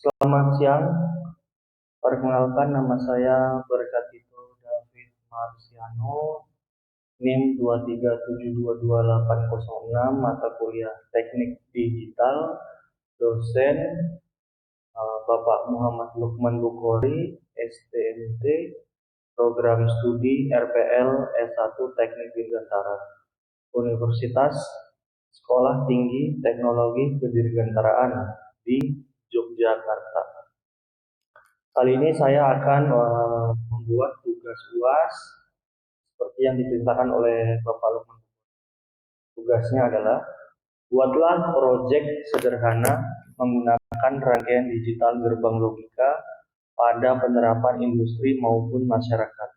Selamat siang, perkenalkan nama saya Berkatito David Marsiano, NIM 237222806, mata kuliah Teknik Digital, dosen Bapak Muhammad Lukman Bukhori, STMT, Program Studi RPL S1 Teknik Dirgantara, Universitas Sekolah Tinggi Teknologi Kedirgantaraan di Yogyakarta. Kali ini saya akan membuat tugas UAS seperti yang diperintahkan oleh Bapak Lukman. Tugasnya adalah buatlah proyek sederhana menggunakan rangkaian digital gerbang logika pada penerapan industri maupun masyarakat.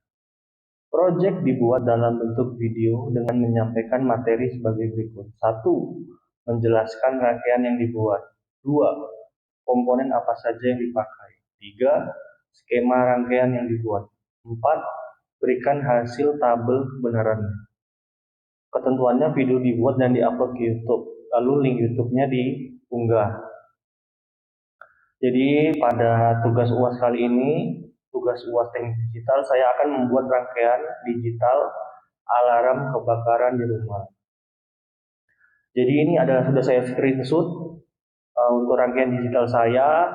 Proyek dibuat dalam bentuk video dengan menyampaikan materi sebagai berikut. 1. Menjelaskan rangkaian yang dibuat. 2. Komponen apa saja yang dipakai. 3. Skema rangkaian yang dibuat. 4. Berikan hasil tabel kebenarannya. Ketentuannya video dibuat dan diupload ke YouTube. Lalu link YouTube-nya diunggah. Jadi pada tugas UAS kali ini, tugas UAS Teknik Digital, saya akan membuat rangkaian digital alarm kebakaran di rumah. Jadi ini adalah sudah saya screenshot untuk rangkaian digital saya.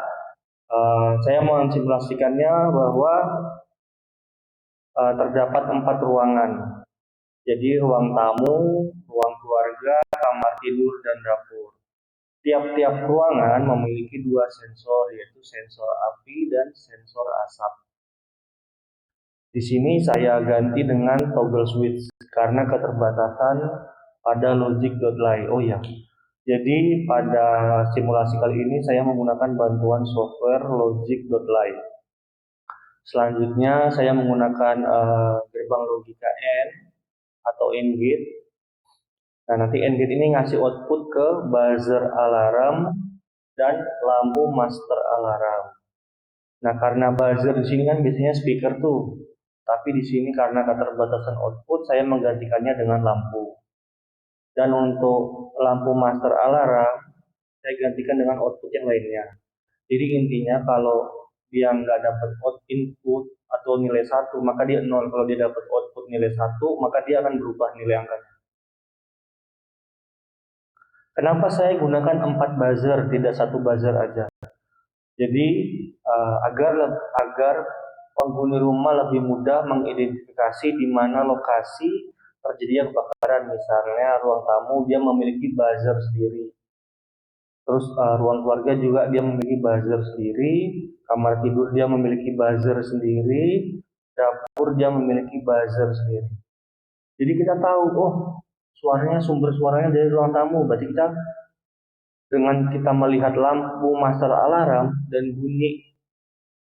Saya mensimulasikannya bahwa terdapat 4 ruangan. Jadi ruang tamu, ruang keluarga, kamar tidur, dan dapur. Tiap-tiap ruangan memiliki 2 sensor, yaitu sensor api dan sensor asap. Di sini saya ganti dengan toggle switch karena keterbatasan pada logic.ly. Oh ya, jadi pada simulasi kali ini saya menggunakan bantuan software logic.ly. Selanjutnya saya menggunakan gerbang logika N atau N-gate. Nah, nanti N-gate ini ngasih output ke buzzer alarm dan lampu master alarm. Nah, karena buzzer di sini kan biasanya speaker tuh, tapi di sini karena keterbatasan output saya menggantikannya dengan lampu. Dan untuk lampu master alarm saya gantikan dengan output yang lainnya. Jadi intinya kalau dia nggak dapat input atau nilai 1, maka dia 0. Kalau dia dapat output nilai 1, maka dia akan berubah nilai angkanya. Kenapa saya gunakan 4 buzzer, tidak 1 buzzer aja? Jadi agar penghuni rumah lebih mudah mengidentifikasi di mana lokasi terjadinya kebakaran. Misalnya ruang tamu dia memiliki buzzer sendiri. Terus ruang keluarga juga dia memiliki buzzer sendiri, kamar tidur dia memiliki buzzer sendiri, dapur dia memiliki buzzer sendiri. Jadi kita tahu, oh sumber suaranya dari ruang tamu, berarti kita dengan kita melihat lampu master alarm dan bunyi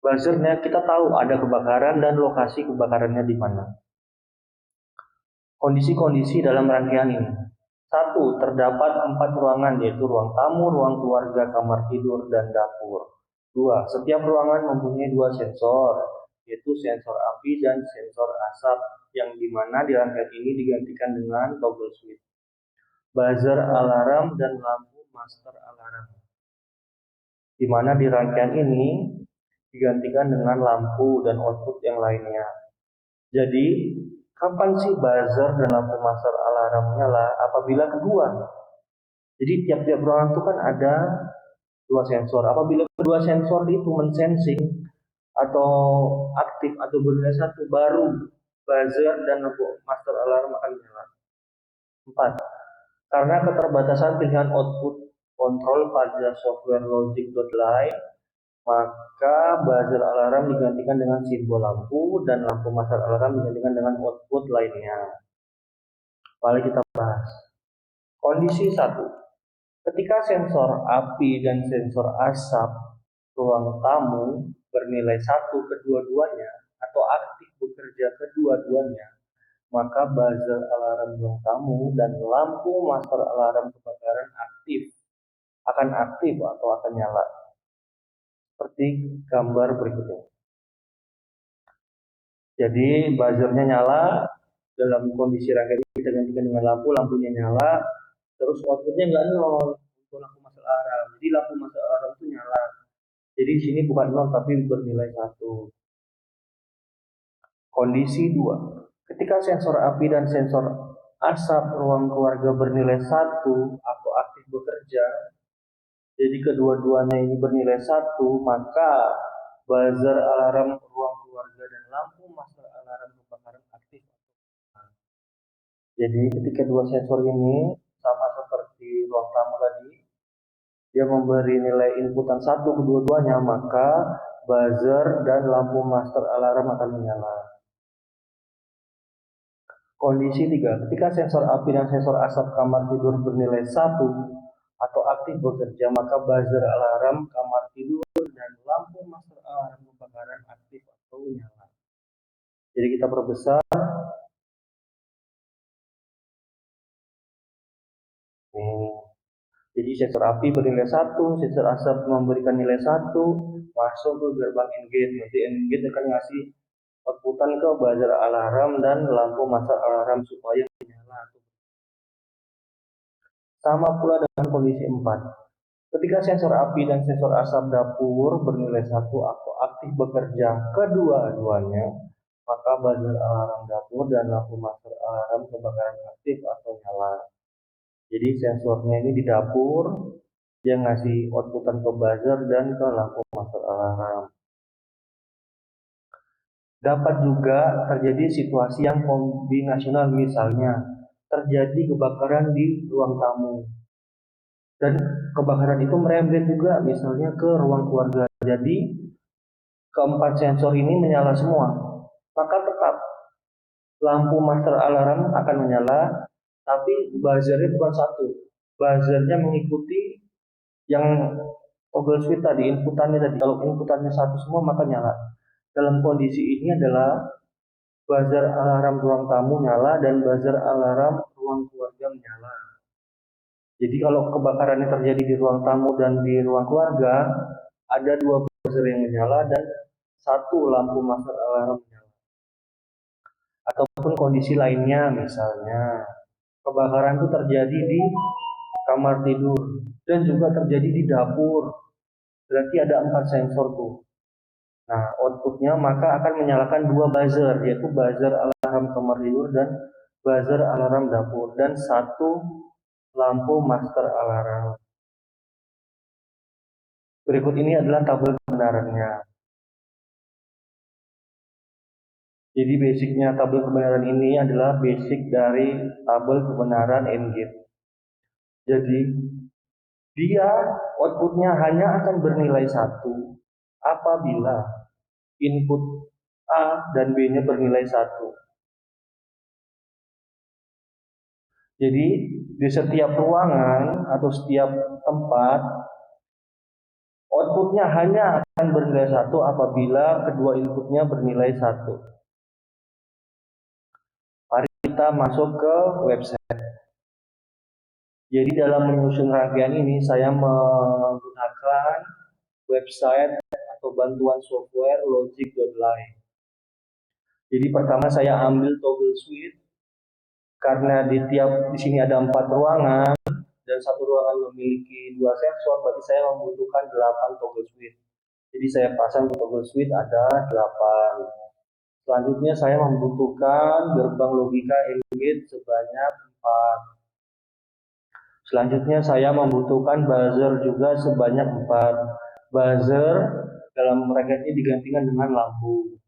buzzernya, kita tahu ada kebakaran dan lokasi kebakarannya di mana. Kondisi-kondisi dalam rangkaian ini. 1. Terdapat 4 ruangan, yaitu ruang tamu, ruang keluarga, kamar tidur, dan dapur. 2. Setiap ruangan mempunyai 2 sensor, yaitu sensor api dan sensor asap, yang dimana di rangkaian ini digantikan dengan toggle switch, buzzer alarm, dan lampu master alarm. Dimana di rangkaian ini digantikan dengan lampu dan output yang lainnya. Jadi, kapan sih buzzer dan lampu master alarm nyala? Apabila kedua. Jadi tiap-tiap ruangan itu kan ada 2 sensor. Apabila kedua sensor itu mensensing atau aktif atau bernilai 1, baru buzzer dan lampu master alarm akan nyala. 4. Karena keterbatasan pilihan output kontrol pada software logic.ly, maka buzzer alarm digantikan dengan simbol lampu dan lampu master alarm digantikan dengan output lainnya. Mari kita bahas. Kondisi 1. Ketika sensor api dan sensor asap ruang tamu bernilai 1 kedua-duanya atau aktif bekerja kedua-duanya, maka buzzer alarm ruang tamu dan lampu master alarm kebakaran akan aktif atau akan nyala. Seperti gambar berikutnya. Jadi buzzernya nyala, dalam kondisi rangkaian kita gantikan dengan lampunya nyala, terus outputnya nggak nol untuk lampu master alarm. Jadi lampu master alarm itu nyala. Jadi Jadi di sini bukan 0 tapi bernilai 1. Kondisi 2. Ketika sensor api dan sensor asap ruang keluarga bernilai 1 atau aktif bekerja, jadi kedua-duanya ini bernilai 1, maka buzzer alarm ruang keluarga dan lampu master alarm kebakaran aktif. Jadi ketika dua sensor ini sama seperti ruang tamu tadi, dia memberi nilai inputan 1 kedua-duanya, maka buzzer dan lampu master alarm akan menyala. Kondisi 3. Ketika sensor api dan sensor asap kamar tidur bernilai 1 atau aktif bekerja, maka buzzer alarm kamar tidur dan lampu master alarm kebakaran aktif atau nyala. Jadi kita perbesar. Jadi sensor api bernilai 1, sensor asap memberikan nilai 1, masuk ke gerbang N-gate. Nanti N-gate akan ngasih outputan ke buzzer alarm dan lampu master alarm supaya menyala. Sama pula dengan kondisi 4. Ketika sensor api dan sensor asap dapur bernilai 1 atau aktif bekerja kedua-duanya, maka buzzer alarm dapur dan lampu master alarm kebakaran aktif atau nyala. Jadi sensornya ini di dapur, dia ngasih outputan ke buzzer dan ke lampu master alarm. Dapat juga terjadi situasi yang kombinasional, misalnya terjadi kebakaran di ruang tamu dan kebakaran itu merembet juga misalnya ke ruang keluarga. Jadi keempat sensor ini menyala semua, maka tetap lampu master alarm akan menyala, tapi buzzernya bukan satu. Buzzernya mengikuti yang toggle switch tadi, inputannya tadi. Kalau inputannya satu semua maka nyala. Dalam kondisi ini adalah buzzer alarm ruang tamu nyala dan buzzer alarm ruang keluarga menyala. Jadi kalau kebakarannya terjadi di ruang tamu dan di ruang keluarga, ada dua buzzer yang menyala dan satu lampu master alarm menyala. Ataupun kondisi lainnya, misalnya kebakaran itu terjadi di kamar tidur dan juga terjadi di dapur. Berarti ada 4 sensor tuh. Nah, outputnya maka akan menyalakan dua buzzer, yaitu buzzer alarm kamar tidur dan buzzer alarm dapur, dan satu lampu master alarm. Berikut ini adalah tabel kebenarannya. Jadi basicnya tabel kebenaran ini adalah basic dari tabel kebenaran N-gate. Jadi dia outputnya hanya akan bernilai 1 apabila input A dan B-nya bernilai 1. Jadi di setiap ruangan atau setiap tempat outputnya hanya akan bernilai 1 apabila kedua inputnya bernilai 1. Mari kita masuk ke website. Jadi dalam menyusun rangkaian ini saya menggunakan website atau bantuan software logic.ly. Jadi pertama saya ambil toggle switch karena di sini ada 4 ruangan dan satu ruangan memiliki 2 sensor, berarti saya membutuhkan 8 toggle switch. Jadi saya pasang toggle switch ada 8. Selanjutnya saya membutuhkan gerbang logika N-gate sebanyak 4. Selanjutnya saya membutuhkan buzzer juga sebanyak 4. Buzzer dalam bracket ini digantikan dengan lampu.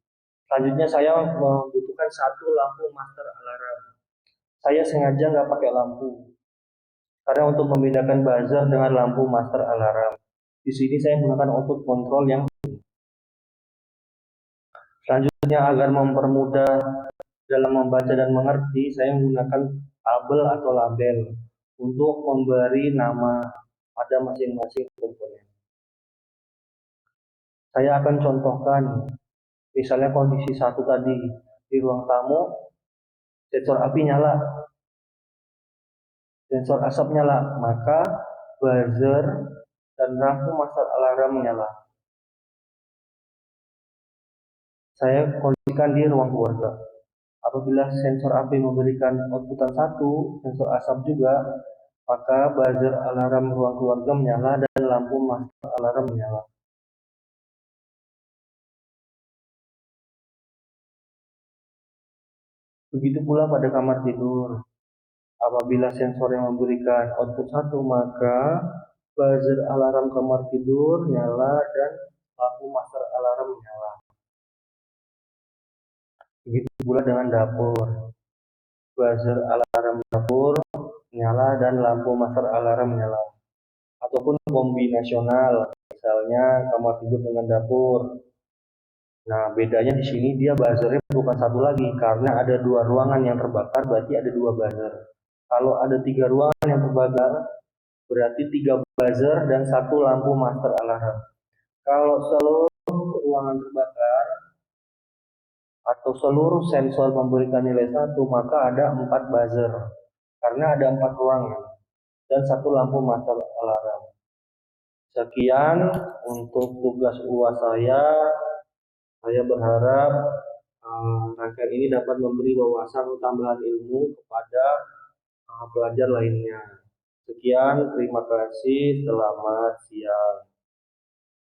Selanjutnya saya membutuhkan satu lampu master alarm. Saya sengaja nggak pakai lampu karena untuk membedakan buzzer dengan lampu master alarm. Di sini saya menggunakan output control yang selanjutnya agar mempermudah dalam membaca dan mengerti, saya menggunakan tabel atau label untuk memberi nama pada masing-masing komponen. Saya akan contohkan, misalnya kondisi 1 tadi di ruang tamu, sensor api nyala, sensor asap nyala, maka buzzer dan lampu master alarm menyala. Saya kondisikan di ruang keluarga. Apabila sensor api memberikan outputan 1, sensor asap juga, maka buzzer alarm ruang keluarga menyala dan lampu master alarm menyala. Begitu pula pada kamar tidur. Apabila sensor yang memberikan output 1, maka buzzer alarm kamar tidur nyala dan lampu master alarm nyala. Begitu pula dengan dapur. Buzzer alarm dapur nyala dan lampu master alarm nyala. Ataupun kombinasional, misalnya kamar tidur dengan dapur. Nah, bedanya di sini dia buzzernya bukan satu lagi, karena ada 2 ruangan yang terbakar, berarti ada 2 buzzer. Kalau ada 3 ruangan yang terbakar, berarti 3 buzzer dan 1 lampu master alarm. Kalau seluruh ruangan terbakar atau seluruh sensor memberikan nilai 1, maka ada 4 buzzer. Karena ada 4 ruangan dan 1 lampu master alarm. Sekian untuk tugas UAS saya. Saya berharap rangkaian ini dapat memberi wawasan tambahan ilmu kepada pelajar lainnya. Sekian, terima kasih, selamat siang.